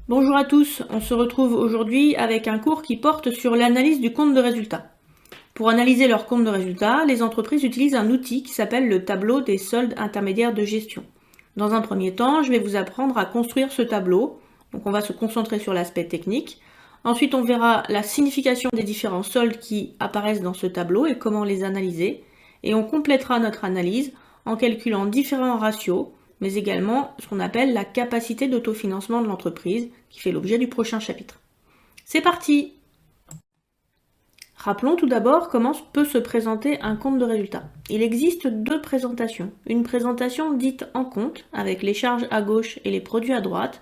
Bonjour à tous, on se retrouve aujourd'hui avec un cours qui porte sur l'analyse du compte de résultat. Pour analyser leur compte de résultat, les entreprises utilisent un outil qui s'appelle le tableau des soldes intermédiaires de gestion. Dans un premier temps, je vais vous apprendre à construire ce tableau. Donc on va se concentrer sur l'aspect technique. Ensuite, on verra la signification des différents soldes qui apparaissent dans ce tableau et comment les analyser. Et on complétera notre analyse en calculant différents ratios, mais également ce qu'on appelle la capacité d'autofinancement de l'entreprise, qui fait l'objet du prochain chapitre. C'est parti! Rappelons tout d'abord comment peut se présenter un compte de résultat. Il existe deux présentations. Une présentation dite en compte, avec les charges à gauche et les produits à droite.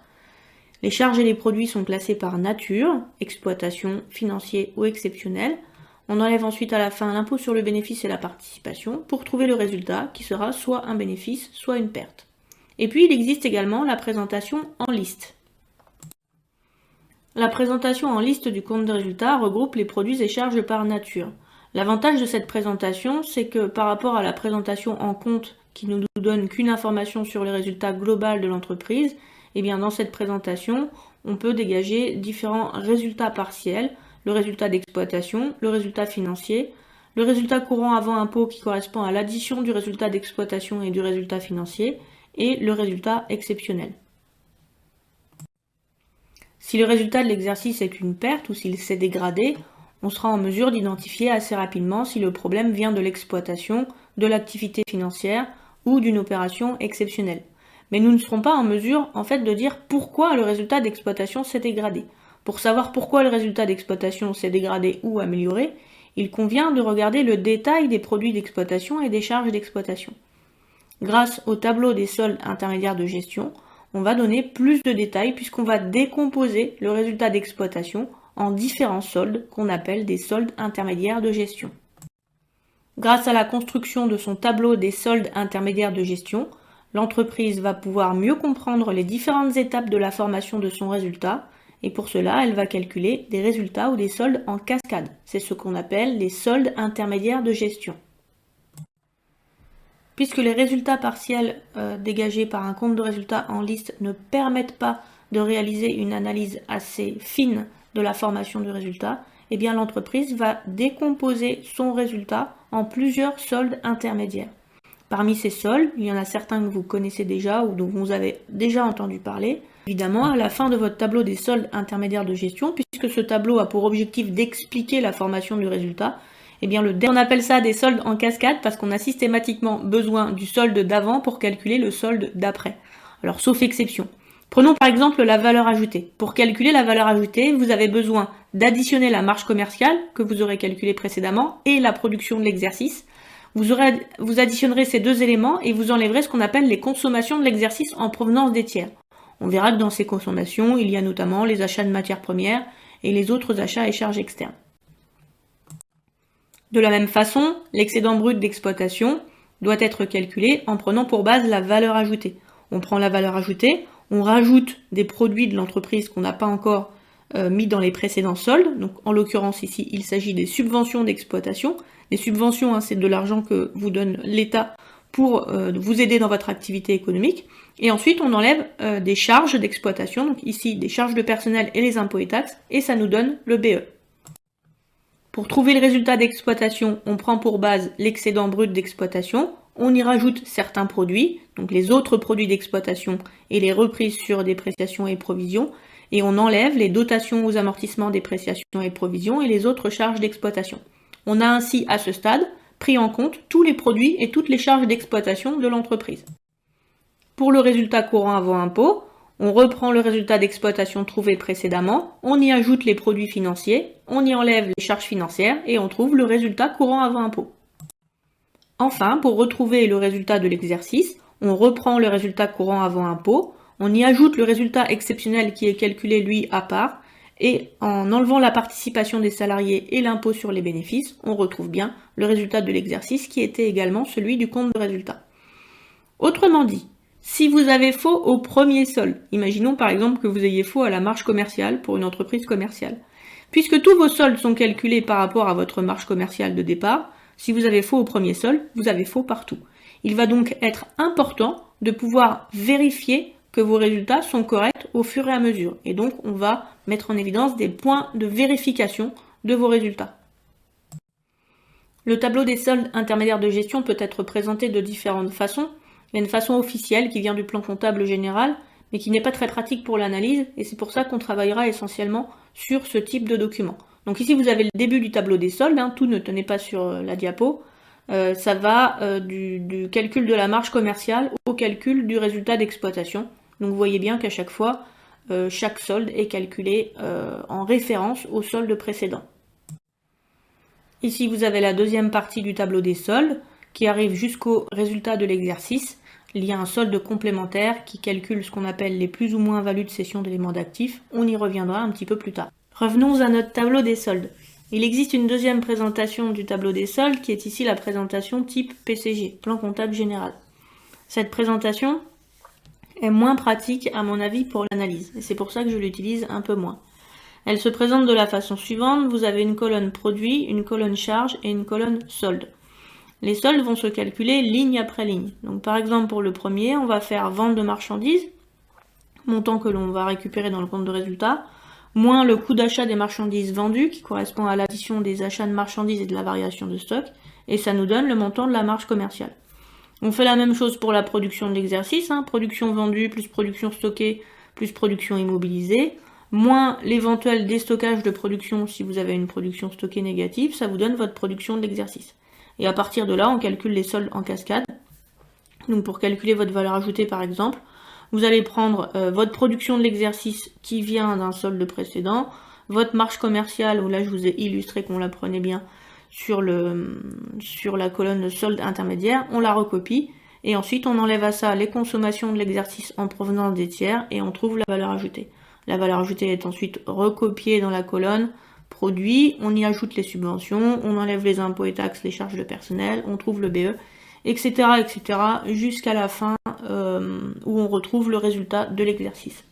Les charges et les produits sont classés par nature, exploitation, financier ou exceptionnel. On enlève ensuite à la fin l'impôt sur le bénéfice et la participation pour trouver le résultat qui sera soit un bénéfice, soit une perte. Et puis il existe également la présentation en liste. La présentation en liste du compte de résultat regroupe les produits et charges par nature. L'avantage de cette présentation, c'est que par rapport à la présentation en compte qui ne nous donne qu'une information sur le résultat global de l'entreprise, eh bien dans cette présentation, on peut dégager différents résultats partiels, le résultat d'exploitation, le résultat financier, le résultat courant avant impôt qui correspond à l'addition du résultat d'exploitation et du résultat financier, et le résultat exceptionnel. Si le résultat de l'exercice est une perte ou s'il s'est dégradé, on sera en mesure d'identifier assez rapidement si le problème vient de l'exploitation, de l'activité financière ou d'une opération exceptionnelle. Mais nous ne serons pas en mesure de dire pourquoi le résultat d'exploitation s'est dégradé. Pour savoir pourquoi le résultat d'exploitation s'est dégradé ou amélioré, il convient de regarder le détail des produits d'exploitation et des charges d'exploitation. Grâce au tableau des soldes intermédiaires de gestion, on va donner plus de détails puisqu'on va décomposer le résultat d'exploitation en différents soldes qu'on appelle des soldes intermédiaires de gestion. Grâce à la construction de son tableau des soldes intermédiaires de gestion, l'entreprise va pouvoir mieux comprendre les différentes étapes de la formation de son résultat et pour cela, elle va calculer des résultats ou des soldes en cascade. C'est ce qu'on appelle les soldes intermédiaires de gestion. Puisque les résultats partiels dégagés par un compte de résultats en liste ne permettent pas de réaliser une analyse assez fine de la formation du résultat, eh bien l'entreprise va décomposer son résultat en plusieurs soldes intermédiaires. Parmi ces soldes, il y en a certains que vous connaissez déjà ou dont vous avez déjà entendu parler. Évidemment, à la fin de votre tableau des soldes intermédiaires de gestion, puisque ce tableau a pour objectif d'expliquer la formation du résultat, eh bien on appelle ça des soldes en cascade parce qu'on a systématiquement besoin du solde d'avant pour calculer le solde d'après. Alors, sauf exception. Prenons par exemple la valeur ajoutée. Pour calculer la valeur ajoutée, vous avez besoin d'additionner la marge commerciale que vous aurez calculée précédemment et la production de l'exercice. Vous additionnerez ces deux éléments et vous enlèverez ce qu'on appelle les consommations de l'exercice en provenance des tiers. On verra que dans ces consommations, il y a notamment les achats de matières premières et les autres achats et charges externes. De la même façon, l'excédent brut d'exploitation doit être calculé en prenant pour base la valeur ajoutée. On prend la valeur ajoutée, on rajoute des produits de l'entreprise qu'on n'a pas encore mis dans les précédents soldes. Donc en l'occurrence ici, il s'agit des subventions d'exploitation. Les subventions, c'est de l'argent que vous donne l'État pour vous aider dans votre activité économique. Et ensuite, on enlève des charges d'exploitation, donc ici des charges de personnel et les impôts et taxes, et ça nous donne le BE. Pour trouver le résultat d'exploitation, on prend pour base l'excédent brut d'exploitation, on y rajoute certains produits, donc les autres produits d'exploitation et les reprises sur dépréciation et provisions, et on enlève les dotations aux amortissements, dépréciation et provisions et les autres charges d'exploitation. On a ainsi, à ce stade, pris en compte tous les produits et toutes les charges d'exploitation de l'entreprise. Pour le résultat courant avant impôt, on reprend le résultat d'exploitation trouvé précédemment, on y ajoute les produits financiers, on y enlève les charges financières et on trouve le résultat courant avant impôt. Enfin, pour retrouver le résultat de l'exercice, on reprend le résultat courant avant impôt, on y ajoute le résultat exceptionnel qui est calculé lui à part, et en enlevant la participation des salariés et l'impôt sur les bénéfices, on retrouve bien le résultat de l'exercice qui était également celui du compte de résultat. Autrement dit, si vous avez faux au premier solde, imaginons par exemple que vous ayez faux à la marge commerciale pour une entreprise commerciale. Puisque tous vos soldes sont calculés par rapport à votre marge commerciale de départ, si vous avez faux au premier solde, vous avez faux partout. Il va donc être important de pouvoir vérifier que vos résultats sont corrects au fur et à mesure. Et donc, on va mettre en évidence des points de vérification de vos résultats. Le tableau des soldes intermédiaires de gestion peut être présenté de différentes façons. Il y a une façon officielle qui vient du plan comptable général, mais qui n'est pas très pratique pour l'analyse, et c'est pour ça qu'on travaillera essentiellement sur ce type de document. Donc ici, vous avez le début du tableau des soldes, tout ne tenait pas sur la diapo. Ça va du calcul de la marge commerciale au calcul du résultat d'exploitation. Donc vous voyez bien qu'à chaque fois, chaque solde est calculé en référence au solde précédent. Ici, vous avez la deuxième partie du tableau des soldes qui arrive jusqu'au résultat de l'exercice. Il y a un solde complémentaire qui calcule ce qu'on appelle les plus ou moins values de cession d'éléments d'actifs. On y reviendra un petit peu plus tard. Revenons à notre tableau des soldes. Il existe une deuxième présentation du tableau des soldes qui est ici la présentation type PCG, plan comptable général. Cette présentation est moins pratique à mon avis pour l'analyse et c'est pour ça que je l'utilise un peu moins. Elle se présente de la façon suivante, vous avez une colonne produit, une colonne charge et une colonne solde. Les soldes vont se calculer ligne après ligne. Donc par exemple pour le premier, on va faire vente de marchandises, montant que l'on va récupérer dans le compte de résultat, moins le coût d'achat des marchandises vendues qui correspond à l'addition des achats de marchandises et de la variation de stock, et ça nous donne le montant de la marge commerciale. On fait la même chose pour la production de l'exercice, production vendue plus production stockée plus production immobilisée, moins l'éventuel déstockage de production si vous avez une production stockée négative, ça vous donne votre production de l'exercice. Et à partir de là, on calcule les soldes en cascade. Donc pour calculer votre valeur ajoutée par exemple, vous allez prendre votre production de l'exercice qui vient d'un solde précédent, votre marge commerciale, où là je vous ai illustré qu'on la prenait bien sur la colonne de solde intermédiaire, on la recopie, et ensuite on enlève à ça les consommations de l'exercice en provenance des tiers, et on trouve la valeur ajoutée. La valeur ajoutée est ensuite recopiée dans la colonne produit, on y ajoute les subventions, on enlève les impôts et taxes, les charges de personnel, on trouve le BE, etc. etc. jusqu'à la fin où on retrouve le résultat de l'exercice.